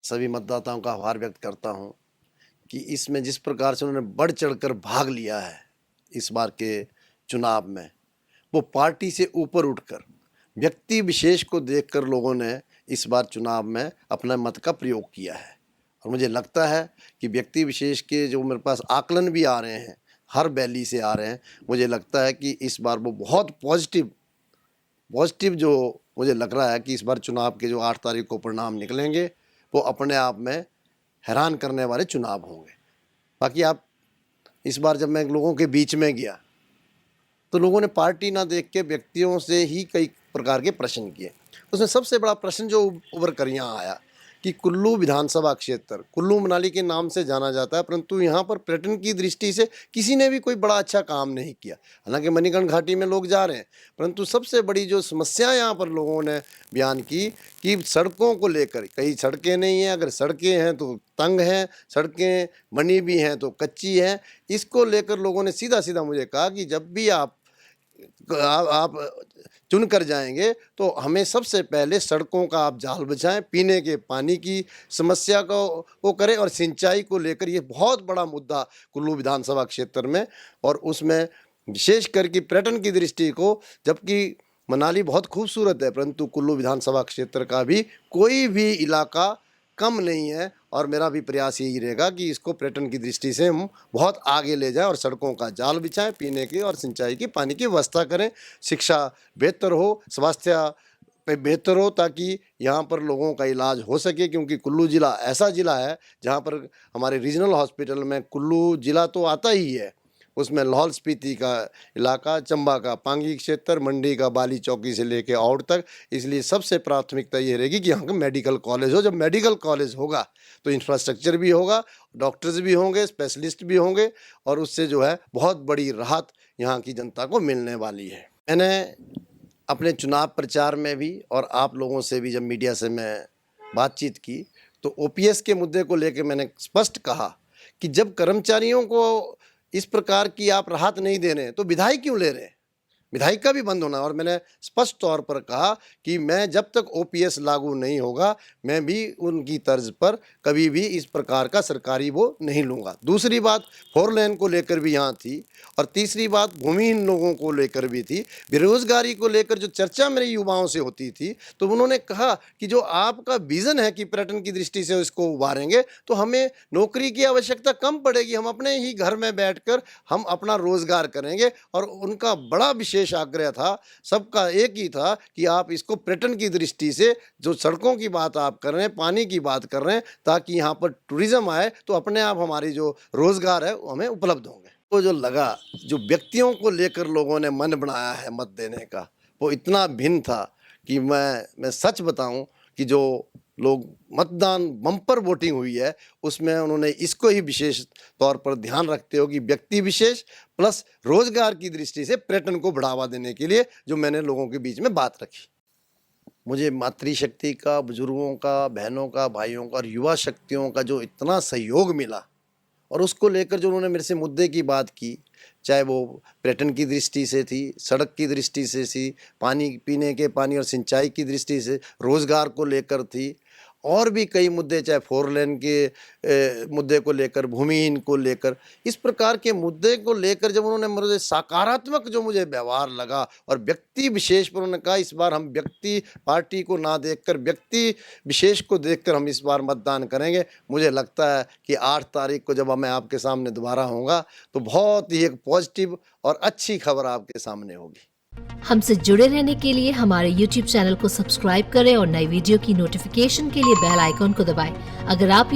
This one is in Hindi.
सभी मतदाताओं का आभार व्यक्त करता हूं कि इसमें जिस प्रकार से उन्होंने बढ़ चढ़कर भाग लिया है इस बार के चुनाव में, वो पार्टी से ऊपर उठकर व्यक्ति विशेष को देखकर लोगों ने इस बार चुनाव में अपना मत का प्रयोग किया है। और मुझे लगता है कि व्यक्ति विशेष के जो मेरे पास आकलन भी आ रहे हैं, हर वैली से आ रहे हैं, मुझे लगता है कि इस बार वो बहुत पॉजिटिव जो मुझे लग रहा है कि इस बार चुनाव के जो 8 तारीख को परिणाम निकलेंगे वो अपने आप में हैरान करने वाले चुनाव होंगे। बाकी आप इस बार जब मैं लोगों के बीच में गया तो लोगों ने पार्टी ना देख के व्यक्तियों से ही कई प्रकार के प्रश्न किए। उसमें सबसे बड़ा प्रश्न जो उभर कर यहाँ आया कि कुल्लू विधानसभा क्षेत्र कुल्लू मनाली के नाम से जाना जाता है, परंतु यहाँ पर पर्यटन की दृष्टि से किसी ने भी कोई बड़ा अच्छा काम नहीं किया। हालांकि मणिकर्ण घाटी में लोग जा रहे हैं, परंतु सबसे बड़ी जो समस्या यहाँ पर लोगों ने बयान की कि सड़कों को लेकर कई सड़कें नहीं हैं, अगर सड़कें हैं तो तंग हैं, सड़कें बनी भी हैं तो कच्ची हैं। इसको लेकर लोगों ने सीधा सीधा मुझे कहा कि जब भी आप चुन कर जाएंगे तो हमें सबसे पहले सड़कों का आप जाल बिछाएं, पीने के पानी की समस्या को वो करें और सिंचाई को लेकर ये बहुत बड़ा मुद्दा कुल्लू विधानसभा क्षेत्र में, और उसमें विशेष करके पर्यटन की दृष्टि को, जबकि मनाली बहुत खूबसूरत है परंतु कुल्लू विधानसभा क्षेत्र का भी कोई भी इलाका कम नहीं है। और मेरा भी प्रयास यही रहेगा कि इसको पर्यटन की दृष्टि से हम बहुत आगे ले जाएं और सड़कों का जाल बिछाएं, पीने की और सिंचाई की पानी की व्यवस्था करें, शिक्षा बेहतर हो, स्वास्थ्य पे बेहतर हो, ताकि यहाँ पर लोगों का इलाज हो सके। क्योंकि कुल्लू ज़िला ऐसा ज़िला है जहाँ पर हमारे रीजनल हॉस्पिटल में कुल्लू ज़िला तो आता ही है, उसमें लाहौल स्पीति का इलाका, चंबा का पांगी क्षेत्र, मंडी का बाली चौकी से लेके औड़ तक, इसलिए सबसे प्राथमिकता ये रहेगी कि यहाँ का मेडिकल कॉलेज हो। जब मेडिकल कॉलेज होगा तो इंफ्रास्ट्रक्चर भी होगा, डॉक्टर्स भी होंगे, स्पेशलिस्ट भी होंगे, और उससे जो है बहुत बड़ी राहत यहाँ की जनता को मिलने वाली है। मैंने अपने चुनाव प्रचार में भी और आप लोगों से भी जब मीडिया से मैं बातचीत की तो ओपीएस के मुद्दे को लेकर मैंने स्पष्ट कहा कि जब कर्मचारियों को इस प्रकार की आप राहत नहीं दे रहे हैं तो विधायक क्यों ले रहे हैं, विधायक का भी बंद होना। और मैंने स्पष्ट तौर पर कहा कि मैं जब तक ओपीएस लागू नहीं होगा मैं भी उनकी तर्ज पर कभी भी इस प्रकार का सरकारी वो नहीं लूँगा। दूसरी बात 4 लेन को लेकर भी यहाँ थी, और तीसरी बात भूमिहीन लोगों को लेकर भी थी, बेरोजगारी को लेकर जो चर्चा मेरे युवाओं से होती थी तो उन्होंने कहा कि जो आपका विज़न है कि पर्यटन की दृष्टि से इसको उभारेंगे तो हमें नौकरी की आवश्यकता कम पड़ेगी, हम अपने ही घर में बैठकर हम अपना रोजगार करेंगे। और उनका बड़ा विशेष आग्रह था, सबका एक ही था कि आप इसको पर्यटन की दृष्टि से, जो सड़कों की बात आप कर रहे हैं, पानी की बात कर रहे हैं, ताकि यहाँ पर टूरिज्म आए तो अपने आप हमारी जो रोजगार है वो हमें उपलब्ध होंगे। तो जो लगा, जो व्यक्तियों को लेकर लोगों ने मन बनाया है मत देने का, वो इतना भिन्न था कि मैं सच बताऊं कि जो लोग मतदान बम्पर वोटिंग हुई है उसमें उन्होंने इसको ही विशेष तौर पर ध्यान रखते हो कि व्यक्ति विशेष प्लस रोजगार की दृष्टि से पर्यटन को बढ़ावा देने के लिए जो मैंने लोगों के बीच में बात रखी। मुझे मातृशक्ति का, बुजुर्गों का, बहनों का, भाइयों का और युवा शक्तियों का जो इतना सहयोग मिला, और उसको लेकर जो उन्होंने मेरे से मुद्दे की बात की, चाहे वो पर्यटन की दृष्टि से थी, सड़क की दृष्टि से थी, पानी, पीने के पानी और सिंचाई की दृष्टि से, रोज़गार को लेकर थी, और भी कई मुद्दे, चाहे 4 लेन के मुद्दे को लेकर, भूमिहीन को लेकर, इस प्रकार के मुद्दे को लेकर जब उन्होंने मुझे सकारात्मक जो मुझे व्यवहार लगा, और व्यक्ति विशेष पर उन्होंने कहा इस बार हम व्यक्ति पार्टी को ना देखकर व्यक्ति विशेष को देखकर हम इस बार मतदान करेंगे। मुझे लगता है कि 8 तारीख को जब मैं आपके सामने दोबारा होऊंगा तो बहुत ही एक पॉजिटिव और अच्छी खबर आपके सामने होगी। हमसे जुड़े रहने के लिए हमारे YouTube चैनल को सब्सक्राइब करें और नई वीडियो की नोटिफिकेशन के लिए बेल आइकॉन को दबाएं। अगर आप ये